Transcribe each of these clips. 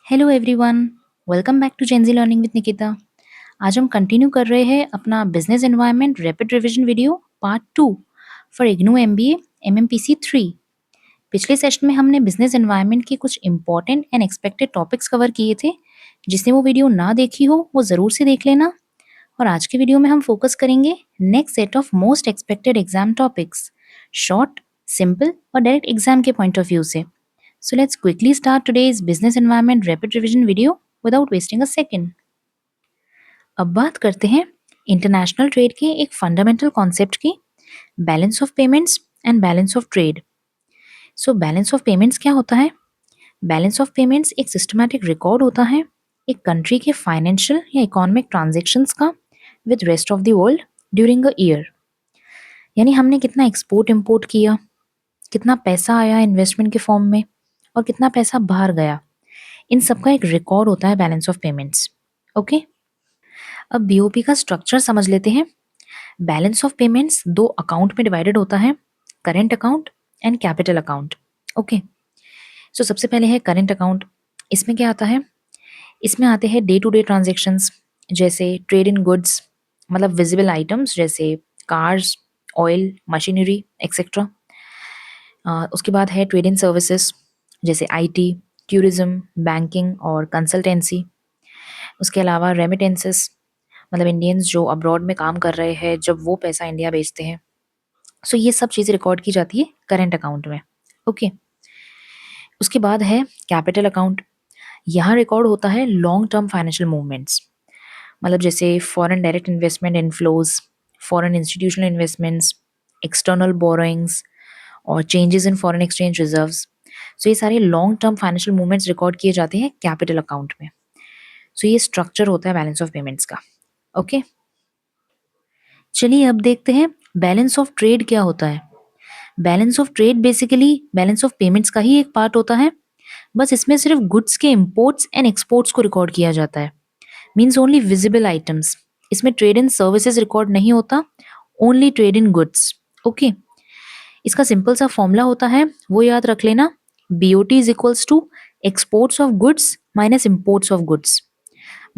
Hello everyone, welcome back to Gen Z learning with Nikita. आज हम continue कर रहे हैं अपना business environment rapid revision video part 2 for IGNOU MBA MMPC 3। पिछले सेशन में हमने बिजनेस एनवायरनमेंट के कुछ important and expected topics cover किए थे। जिसने वो वीडियो ना देखी हो वो ज़रूर से देख लेना। और आज के वीडियो में हम फोकस करेंगे next set of most expected exam topics, short, simple और डायरेक्ट एग्जाम के पॉइंट ऑफ व्यू से। So let's quickly start today's business environment rapid revision video without wasting a second. अब बात करते हैं इंटरनेशनल ट्रेड के एक फंडामेंटल कॉन्सेप्ट की, balance of payments and balance of trade. So balance of payments क्या होता है? बैलेंस ऑफ पेमेंट्स एक सिस्टमैटिक रिकॉर्ड होता है एक कंट्री के फाइनेंशियल या इकोनॉमिक ट्रांजेक्शन्स का with rest of the world during a year. यानी हमने कितना एक्सपोर्ट इम्पोर्ट किया, कितना पैसा आया इन्वेस्टमेंट के फॉर्म में और कितना पैसा बाहर गया, इन सब का एक रिकॉर्ड होता है बैलेंस ऑफ पेमेंट्स। ओके, अब बीओपी का स्ट्रक्चर समझ लेते हैं। बैलेंस ऑफ पेमेंट्स दो अकाउंट में डिवाइडेड होता है, current account and capital account. Okay, so सबसे पहले है करेंट अकाउंट। इसमें क्या आता है? इसमें आते हैं डे टू डे ट्रांजेक्शन्स, जैसे ट्रेड इन गुड्स, मतलब विजिबल आइटम्स जैसे कार्स, ऑयल, मशीनरी एक्सेट्रा। उसके बाद है ट्रेड इन सर्विसेज जैसे आईटी, टूरिज्म, बैंकिंग और कंसल्टेंसी। उसके अलावा रेमिटेंसेस, मतलब इंडियंस जो अब्रॉड में काम कर रहे हैं जब वो पैसा इंडिया भेजते हैं। सो ये सब चीज़ें रिकॉर्ड की जाती है करेंट अकाउंट में। ओके, उसके बाद है कैपिटल अकाउंट। यहाँ रिकॉर्ड होता है लॉन्ग टर्म फाइनेंशियल मूवमेंट्स, मतलब जैसे foreign direct investment inflows, foreign institutional investments, external borrowings और changes in foreign exchange reserves. So ये सारे long term financial movements record किए जाते हैं कैपिटल अकाउंट में। सो ये स्ट्रक्चर होता है बैलेंस ऑफ पेमेंट्स का। ओके, चलिए अब देखते हैं बैलेंस ऑफ ट्रेड क्या होता है। Balance of trade basically balance of payments का ही एक पार्ट होता है, बस इसमें सिर्फ गुड्स के इंपोर्ट्स एंड एक्सपोर्ट्स को रिकॉर्ड किया जाता है, मीन्स ओनली विजिबल आइटम्स। इसमें ट्रेड इन सर्विसेज रिकॉर्ड नहीं होता, only trade in goods. Okay, इसका सिंपल सा फॉर्मूला होता है, वो याद रख लेना, BOT is equals to exports of goods minus imports of goods.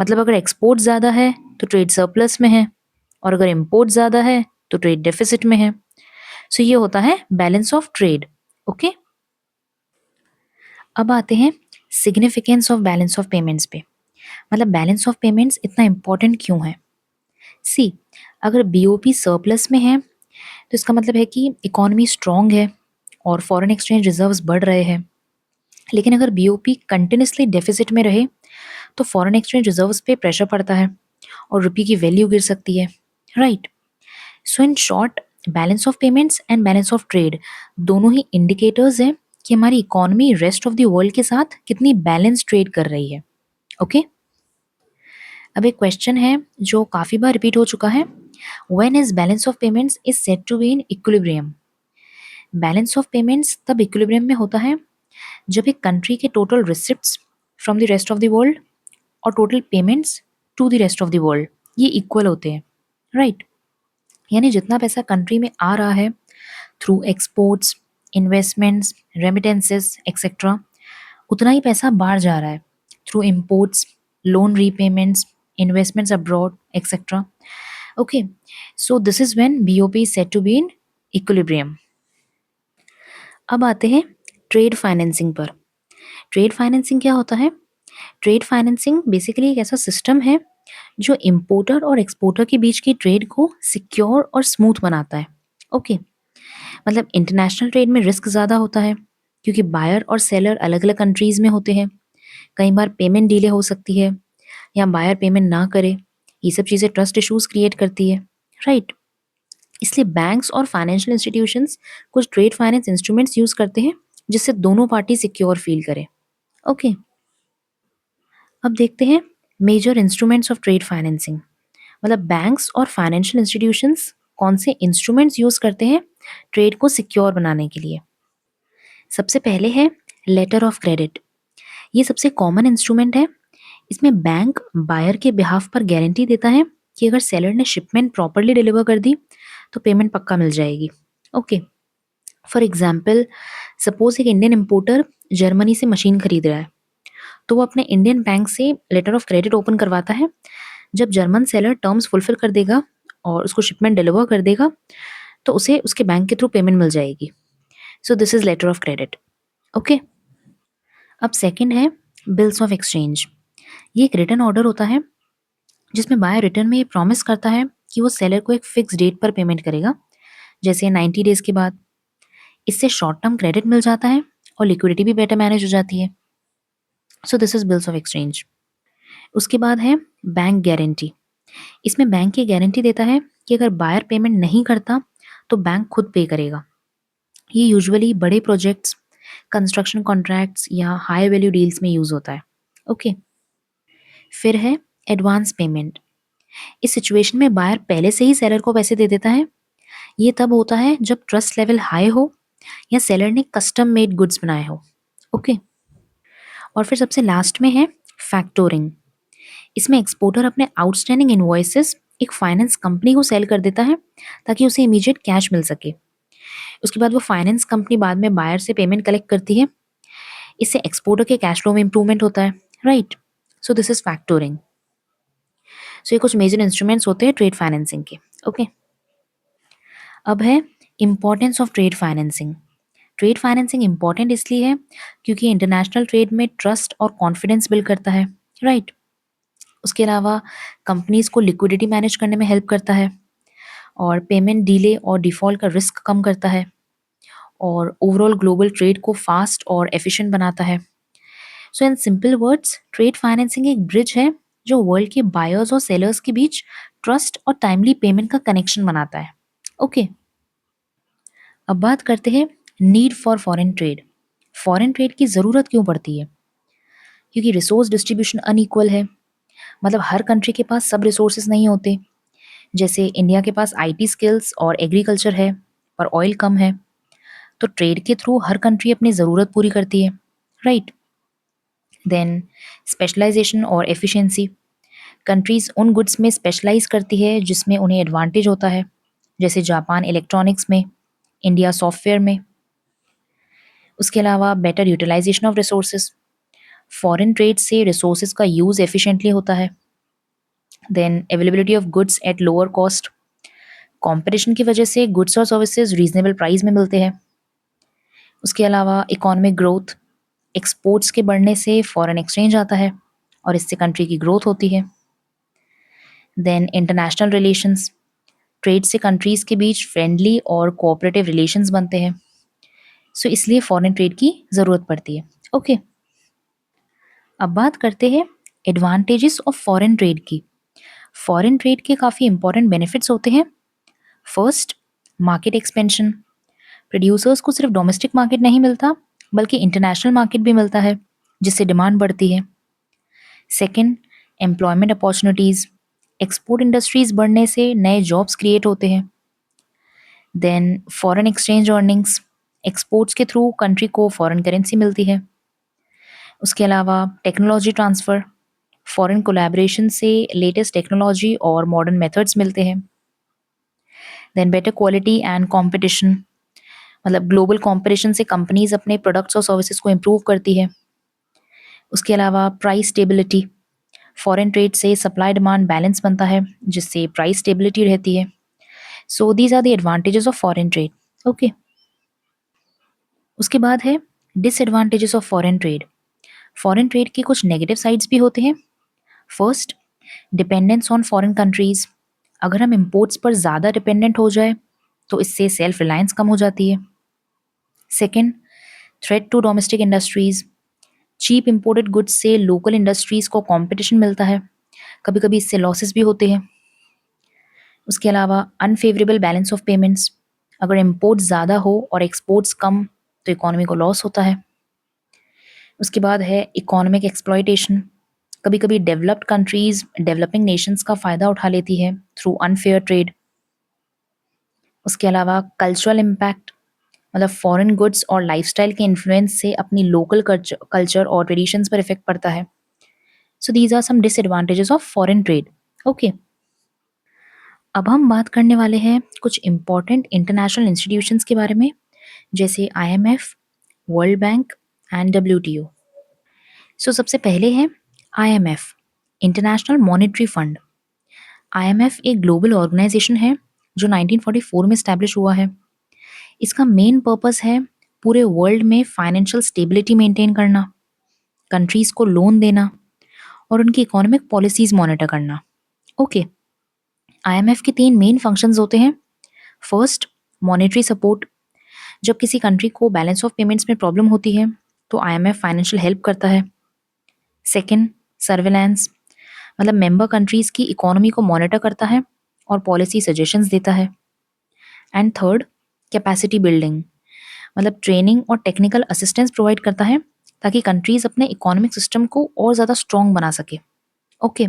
मतलब अगर एक्सपोर्ट ज़्यादा है तो ट्रेड सरप्लस में है, और अगर इम्पोर्ट ज़्यादा है तो ट्रेड डेफिसिट में है। सो ये होता है बैलेंस ऑफ ट्रेड। ओके, अब आते हैं significance of balance of payments पे, मतलब बैलेंस ऑफ पेमेंट्स इतना इंपॉर्टेंट क्यों है। सी, अगर बीओपी सरप्लस में है तो इसका मतलब है कि इकोनॉमी स्ट्रांग है और फॉरेन एक्सचेंज रिजर्व्स बढ़ रहे हैं। लेकिन अगर बीओपी कंटिन्यूसली डेफिसिट में रहे तो फॉरेन एक्सचेंज रिजर्व्स पे प्रेशर पड़ता है और रुपये की वैल्यू गिर सकती है, right. So in short, balance of payments and balance of trade दोनों ही इंडिकेटर्स हैं कि हमारी economy rest of the world के साथ कितनी बैलेंस ट्रेड कर रही है। ओके, अब एक क्वेश्चन है जो काफ़ी बार रिपीट हो चुका है, when is balance of payments is said to be in equilibrium. Balance of payments तब इक्विलिब्रियम में होता है जब एक कंट्री के total receipts from the rest of the world और total payments to the rest of the world ये equal होते हैं, राइट। यानी जितना पैसा कंट्री में आ रहा है through exports, investments, remittances etcetera, उतना ही पैसा बाहर जा रहा है through imports, loan repayments, investments abroad etcetera. Okay, so this is when BOP is said to be in equilibrium. अब आते हैं ट्रेड फाइनेंसिंग पर। ट्रेड फाइनेंसिंग क्या होता है? ट्रेड फाइनेंसिंग बेसिकली एक ऐसा सिस्टम है जो इम्पोर्टर और एक्सपोर्टर के बीच की ट्रेड को सिक्योर और स्मूथ बनाता है। ओके, मतलब इंटरनेशनल ट्रेड में रिस्क ज़्यादा होता है क्योंकि बायर और सेलर अलग अलग कंट्रीज़ में होते हैं। कई बार पेमेंट डिले हो सकती है या बायर पेमेंट ना करे, ये सब चीज़ें ट्रस्ट इश्यूज क्रिएट करती है, राइट। इसलिए बैंक्स और फाइनेंशियल इंस्टीट्यूशंस कुछ ट्रेड फाइनेंस इंस्ट्रूमेंट्स यूज़ करते हैं जिससे दोनों पार्टी सिक्योर फील करें। ओके, अब देखते हैं major instruments of trade financing, मतलब बैंक्स और फाइनेंशियल इंस्टीट्यूशंस कौन से इंस्ट्रूमेंट्स यूज़ करते हैं ट्रेड को सिक्योर बनाने के लिए। सबसे पहले है लेटर ऑफ क्रेडिट। ये सबसे कॉमन इंस्ट्रूमेंट है। इसमें बैंक बायर के बिहाफ पर गारंटी देता है कि अगर सेलर ने शिपमेंट प्रॉपरली डिलीवर कर दी तो पेमेंट पक्का मिल जाएगी। ओके, फॉर एग्जाम्पल, सपोज एक इंडियन इम्पोर्टर जर्मनी से मशीन खरीद रहा है, तो वो अपने इंडियन बैंक से लेटर ऑफ क्रेडिट ओपन करवाता है। जब जर्मन सेलर टर्म्स फुलफिल कर देगा और उसको शिपमेंट डिलीवर कर देगा, तो उसे उसके बैंक के थ्रू पेमेंट मिल जाएगी। So this is letter of credit. Okay. अब सेकंड है बिल्स ऑफ एक्सचेंज। ये एक रिटर्न ऑर्डर होता है जिसमें बायर रिटर्न में ये प्रॉमिस करता है कि वो सेलर को एक फिक्स डेट पर पेमेंट करेगा, जैसे 90 डेज के बाद। इससे शॉर्ट टर्म क्रेडिट मिल जाता है और लिक्विडिटी भी बेटर मैनेज हो जाती है। सो this is bills of exchange. उसके बाद है बैंक गारंटी। इसमें बैंक ये गारंटी देता है कि अगर बायर पेमेंट नहीं करता तो बैंक खुद पे करेगा। ये यूजुअली बड़े प्रोजेक्ट्स, कंस्ट्रक्शन कॉन्ट्रैक्ट्स या हाई वैल्यू डील्स में यूज होता है। ओके। फिर है एडवांस पेमेंट। इस सिचुएशन में बायर पहले से ही सेलर को पैसे दे देता है। ये तब होता है जब ट्रस्ट लेवल हाई हो या सेलर ने कस्टम मेड गुड्स बनाए हो। ओके। और फिर सबसे लास्ट में है फैक्टोरिंग। इसमें एक्सपोर्टर अपने आउटस्टैंडिंग इनवॉइसेस एक फाइनेंस कंपनी को सेल कर देता है ताकि उसे इमीडिएट कैश मिल सके। उसके बाद वो फाइनेंस कंपनी बाद में बायर से पेमेंट कलेक्ट करती है। इससे एक्सपोर्टर के कैश फ्लो में इंप्रूवमेंट होता है। Right. So this is factoring. So ये कुछ मेजर इंस्ट्रूमेंट्स होते हैं ट्रेड फाइनेंसिंग के। ओके। अब है importance of trade financing. Trade financing important इसलिए है क्योंकि इंटरनेशनल ट्रेड में ट्रस्ट और कॉन्फिडेंस बिल्ड करता है। राइट। उसके अलावा कंपनीज को लिक्विडिटी मैनेज करने में हेल्प करता है और पेमेंट डिले और डिफॉल्ट का रिस्क कम करता है और ओवरऑल ग्लोबल ट्रेड को फास्ट और एफिशिएंट बनाता है। So in simple words, trade financing एक ब्रिज है जो वर्ल्ड के बायर्स और सेलर्स के बीच ट्रस्ट और टाइमली पेमेंट का कनेक्शन बनाता है। ओके। अब बात करते हैं need for foreign trade. Foreign trade की ज़रूरत क्यों पड़ती है? क्योंकि रिसोर्स डिस्ट्रीब्यूशन अनइक्वल है। मतलब हर कंट्री के पास सब रिसोर्सेज नहीं होते। जैसे इंडिया के पास आईटी स्किल्स और एग्रीकल्चर है पर ऑयल कम है। तो ट्रेड के थ्रू हर कंट्री अपनी ज़रूरत पूरी करती है। राइट। देन स्पेशलाइजेशन और एफिशिएंसी। कंट्रीज उन गुड्स में स्पेशलाइज करती है जिसमें उन्हें एडवांटेज होता है, जैसे जापान इलेक्ट्रॉनिक्स में, इंडिया सॉफ्टवेयर में। उसके अलावा better utilization of resources. Foreign trade से रिसोर्सेज का यूज़ एफिशिएंटली होता है। Then availability of goods at lower cost. Competition की वजह से गुड्स और सर्विसेज रीजनेबल प्राइस में मिलते हैं। उसके अलावा इकोनॉमिक ग्रोथ। एक्सपोर्ट्स के बढ़ने से फॉरेन एक्सचेंज आता है और इससे कंट्री की ग्रोथ होती है। Then international relations. ट्रेड से कंट्रीज के बीच फ्रेंडली और कोऑपरेटिव रिलेशंस बनते हैं। सो इसलिए फॉरेन ट्रेड की ज़रूरत पड़ती है। ओके। अब बात करते हैं एडवांटेजेस ऑफ फॉरेन ट्रेड की। फॉरेन ट्रेड के काफ़ी इंपॉर्टेंट बेनिफिट्स होते हैं। First, market expansion. प्रोड्यूसर्स को सिर्फ डोमेस्टिक मार्केट नहीं मिलता बल्कि इंटरनेशनल मार्केट भी मिलता है, जिससे डिमांड बढ़ती है। Second, employment opportunities. Export industries बढ़ने से नए जॉब्स क्रिएट होते हैं। Then foreign exchange earnings. Exports के थ्रू कंट्री को फॉरेन करेंसी मिलती है। उसके अलावा टेक्नोलॉजी ट्रांसफ़र। फॉरेन कोलैबोरेशन से लेटेस्ट टेक्नोलॉजी और मॉडर्न मेथड्स मिलते हैं। Then better quality and competition. मतलब ग्लोबल कंपटीशन से कंपनीज अपने प्रोडक्ट्स और सर्विसेज को इम्प्रूव करती है। उसके अलावा प्राइस स्टेबिलिटी। फॉरेन ट्रेड से सप्लाई डिमांड बैलेंस बनता है जिससे प्राइस स्टेबिलिटी रहती है। So these are the advantages of foreign trade. Okay. उसके बाद है disadvantages of foreign trade. Foreign trade के कुछ नेगेटिव साइड्स भी होते हैं। First, dependence on foreign countries. अगर हम इम्पोर्ट्स पर ज़्यादा डिपेंडेंट हो जाए तो इससे सेल्फ रिलायंस कम हो जाती है। Second, threat to domestic industries. Cheap imported goods से लोकल इंडस्ट्रीज को कंपटीशन मिलता है, कभी कभी इससे लॉसेस भी होते हैं। उसके अलावा अनफेवरेबल बैलेंस ऑफ पेमेंट्स। अगर इम्पोर्ट ज़्यादा हो और एक्सपोर्ट्स कम तो इकोनॉमी को लॉस होता है। उसके बाद है इकोनॉमिक एक्सप्लॉयटेशन। कभी कभी डेवलप्ड कंट्रीज डेवलपिंग नेशंस का फ़ायदा उठा लेती है थ्रू अनफेयर ट्रेड। उसके अलावा कल्चरल इम्पैक्ट। मतलब फॉरेन गुड्स और लाइफस्टाइल के इन्फ्लुएंस से अपनी लोकल कल्चर और ट्रेडिशंस पर इफेक्ट पड़ता है। So these are some disadvantages of foreign trade. Okay. अब हम बात करने वाले हैं कुछ इंपॉर्टेंट इंटरनेशनल इंस्टीट्यूशंस के बारे में, जैसे IMF, world bank and WTO. So सबसे पहले है IMF, international monetary fund. IMF एक ग्लोबल ऑर्गेनाइजेशन है जो 1944 में स्टैब्लिश हुआ है। इसका मेन पर्पस है पूरे वर्ल्ड में फाइनेंशियल स्टेबिलिटी मेंटेन करना, कंट्रीज को लोन देना और उनकी इकोनॉमिक पॉलिसीज मॉनिटर करना। ओके, IMF के 3 मेन फंक्शंस होते हैं। First, monetary support. जब किसी कंट्री को बैलेंस ऑफ पेमेंट्स में प्रॉब्लम होती है तो IMF फाइनेंशियल हेल्प करता है। सेकंड, सर्वेलेंस, मतलब मेंबर कंट्रीज की इकोनॉमी को मॉनिटर करता है और पॉलिसी सजेशंस देता है। एंड थर्ड, कैपेसिटी बिल्डिंग, मतलब ट्रेनिंग और टेक्निकल असिस्टेंस प्रोवाइड करता है ताकि कंट्रीज अपने इकोनॉमिक सिस्टम को और ज़्यादा स्ट्रॉन्ग बना सके। ओके,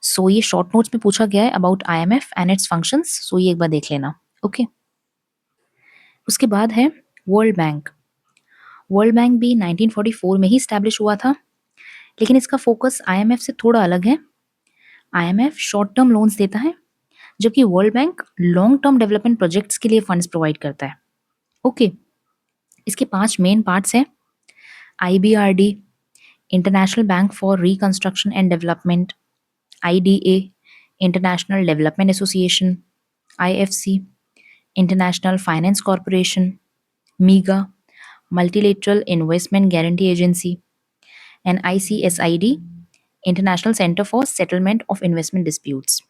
सो ये शॉर्ट नोट्स में पूछा गया है about IMF and its functions, so ये एक बार देख लेना। ओके, उसके बाद है वर्ल्ड बैंक। वर्ल्ड बैंक भी 1944 में ही स्टैब्लिश हुआ था, लेकिन इसका फोकस IMF से थोड़ा अलग है। IMF शॉर्ट टर्म लोन्स देता है, जबकि world bank long term development projects के लिए फंड्स प्रोवाइड करता है। ओके, इसके 5 मेन पार्ट्स हैं। IBRD, international bank for reconstruction and development. IDA, international development association. IFC, international finance corporation. MIGA, multilateral investment guarantee agency. And ICSID, international centre for settlement of investment disputes.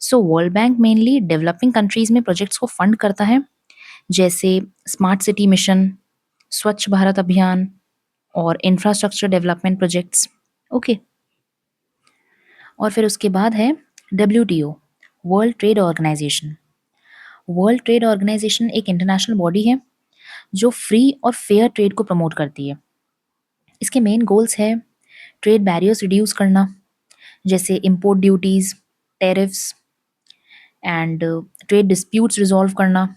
So world bank mainly developing countries में projects को fund करता है, जैसे smart city mission, स्वच्छ भारत अभियान और infrastructure development projects. Okay, और फिर उसके बाद है WTO, world trade organization. World trade organization एक इंटरनेशनल बॉडी है जो फ्री और फेयर ट्रेड को प्रमोट करती है। इसके मेन गोल्स है ट्रेड बैरियर्स रिड्यूस करना, जैसे import duties, tariffs and trade disputes resolve करना,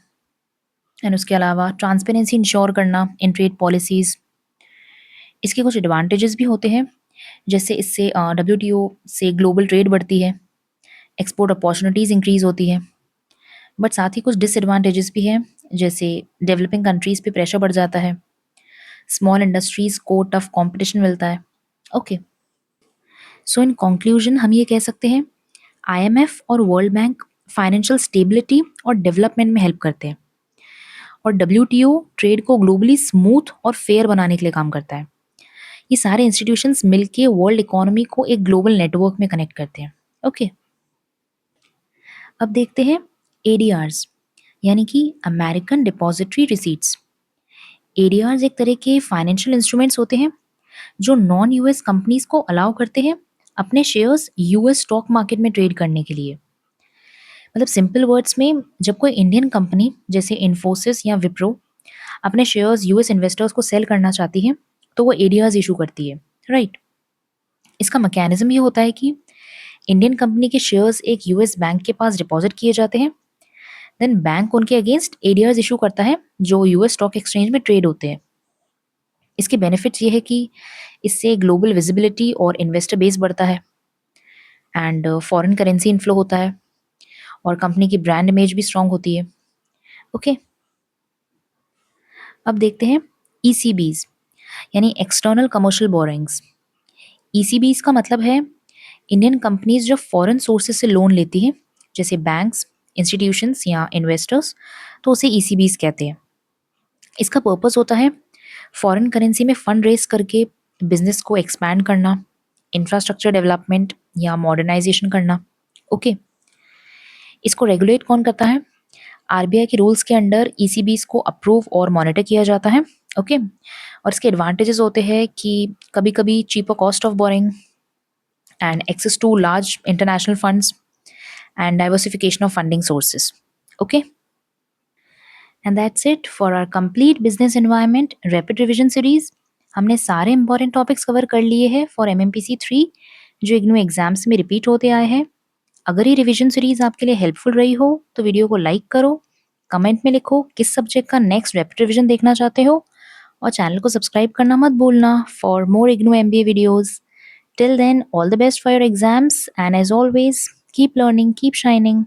एंड उसके अलावा ट्रांसपेरेंसी इंश्योर करना इन ट्रेड पॉलिसीज़। इसके कुछ एडवांटेजेस भी होते हैं, जैसे इससे WTO से ग्लोबल ट्रेड बढ़ती है, एक्सपोर्ट अपॉर्चुनिटीज़ इंक्रीज होती है। बट साथ ही कुछ डिसएडवांटेजेस भी हैं, जैसे डेवलपिंग कंट्रीज़ पे प्रेशर बढ़ जाता है, स्मॉल इंडस्ट्रीज़ को टफ कंपटीशन मिलता है। ओके, सो इन कंक्लूजन हम ये कह सकते हैं IMF और वर्ल्ड बैंक फाइनेंशियल स्टेबिलिटी और डेवलपमेंट में हेल्प करते हैं, और WTO ट्रेड को ग्लोबली स्मूथ और फेयर बनाने के लिए काम करता है। ये सारे इंस्टीट्यूशंस मिलके वर्ल्ड इकोनॉमी को एक ग्लोबल नेटवर्क में कनेक्ट करते हैं। ओके, अब देखते हैं ADRs, यानी कि अमेरिकन डिपॉजिटरी रिसीट्स। ADRs एक तरह के फाइनेंशियल इंस्ट्रूमेंट्स होते हैं जो नॉन US कंपनीज को अलाउ करते हैं अपने शेयर्स US स्टॉक मार्केट में ट्रेड करने के लिए। मतलब सिंपल वर्ड्स में, जब कोई इंडियन कंपनी जैसे इन्फोसिस या विप्रो अपने शेयर्स US इन्वेस्टर्स को सेल करना चाहती है तो वो ADRs इशू करती है, राइट। इसका मैकेनिज्म ये होता है कि इंडियन कंपनी के शेयर्स एक US बैंक के पास डिपॉजिट किए जाते हैं, देन बैंक उनके अगेंस्ट ADRs इशू करता है जो US स्टॉक एक्सचेंज में ट्रेड होते हैं। इसके बेनिफिट्स ये है कि इससे ग्लोबल विजिबिलिटी और इन्वेस्टर बेस बढ़ता है, एंड फॉरेन करेंसी इनफ्लो होता है, और कंपनी की ब्रांड इमेज भी स्ट्रांग होती है। ओके, अब देखते हैं ECBs, यानी एक्सटर्नल कमर्शियल बोरिंग्स। ECBs का मतलब है इंडियन कंपनीज जो फॉरेन सोर्सेज से लोन लेती हैं, जैसे बैंक्स, इंस्टीट्यूशंस या इन्वेस्टर्स, तो उसे ECBs कहते हैं। इसका पर्पस होता है फॉरेन करेंसी में फंड रेज करके बिजनेस को एक्सपैंड करना, इंफ्रास्ट्रक्चर डेवलपमेंट या मॉडर्नाइजेशन करना। ओके, इसको रेगुलेट कौन करता है? RBI के रूल्स के अंडर ECBs को अप्रूव और मॉनिटर किया जाता है। ओके, और इसके एडवांटेजेस होते हैं कि कभी कभी cheaper cost of boring and access to large international funds and diversification of funding sources. Okay, and that's it for our complete business environment rapid revision series. हमने सारे इंपॉर्टेंट टॉपिक्स कवर कर लिए हैं फॉर MMPC 3 जो IGNOU exams में repeat होते आए हैं। अगर ये रिविजन सीरीज आपके लिए हेल्पफुल रही हो तो वीडियो को लाइक करो, कमेंट में लिखो किस सब्जेक्ट का नेक्स्ट रैपिड रिविजन देखना चाहते हो, और चैनल को सब्सक्राइब करना मत भूलना for more IGNOU MBA videos. Till then, all the best for your exams, and as always, keep learning, keep shining.